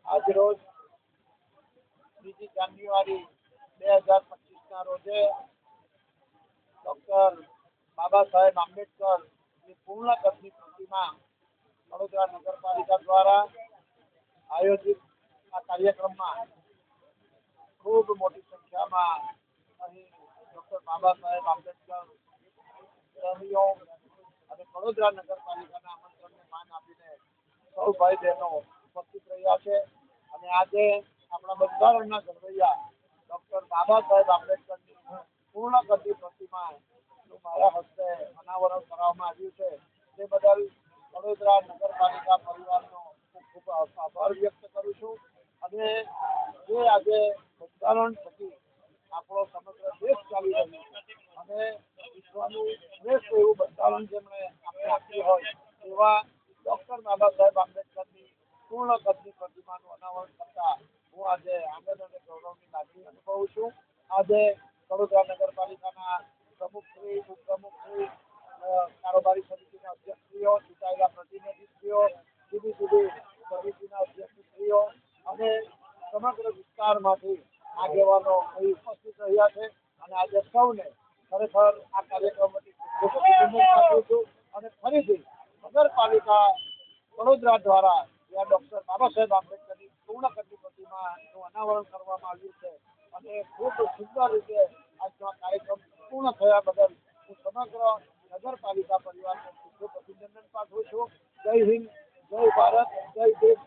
આજરોજ 2 જાન્યુઆરી 2025ના રોજે ડોક્ટર બાબા સાહેબ આંબેડકર ની પૂર્ણ કદની પ્રતિમા વડોદરા નગરપાલિકા દ્વારા આયોજિત આ કાર્યક્રમમાં ખૂબ મોટી સંખ્યામાં અહીં ડોક્ટર બાબા સાહેબ આંબેડકર પ્રેમીઓ અને વડોદરા નગરપાલિકાના આમંત્રણને માન આપીને સૌ ભાઈ બહેનો ઉપસ્થિત રહ્યા છે. અને આજે આપણા બંધારણના ઘડવૈયા ડોક્ટર બાબા સાહેબ આંબેડકરની પૂર્ણ કદની પ્રતિમાનું મારા હસ્તે અનાવરણ કરવામાં આવ્યું છે. તે બદલ વડોદરા નગરપાલિકા પરિવારનો ખૂબ આભાર વ્યક્ત કરું છું. અને જે આજે બંધારણ થકી આપણો સમગ્ર દેશ ચાલી રહ્યો છે અને વિશ્વનું શ્રેષ્ઠ એવું બંધારણ જેમણે આપણે આપ્યું હોય એવા ડોક્ટર બાબા સાહેબ આંબેડકરની પૂર્ણ કદની પ્રતિમાનું અનાવરણ કરતા હું આજે આનંદ અને ગૌરવની લાગણી અનુભવું છું. આજે વડોદરા નગરપાલિકાના પ્રમુખશ્રી, ઉપપ્રમુખશ્રી, કારોબારી સમિતિના અધ્યક્ષશ્રીઓ, ચૂંટાયેલા પ્રતિનિધિશ્રીઓ, જુદી જુદી સમિતિના અધ્યક્ષશ્રીઓ અને સમગ્ર વિસ્તારમાંથી આગેવાનો અહીં ઉપસ્થિત રહ્યા છે. અને આજે સૌને ખરેખર આ કાર્યક્રમથી ખૂબ અભિનંદન આપું છું. અને ફરીથી નગરપાલિકા વડોદરા દ્વારા જ્યાં ડોક્ટર બાબા સાહેબ આંબેડકરની પૂર્ણ કદની પ્રતિમાનું અનાવરણ કરવામાં આવ્યું છે અને ખૂબ સુંદર રીતે આજનો આ કાર્યક્રમ પૂર્ણ થયા બદલ હું સમગ્ર નગરપાલિકા પરિવારને ખૂબ અભિનંદન પાઠવું છું. જય હિન્દ, જય ભારત, જય દેશ.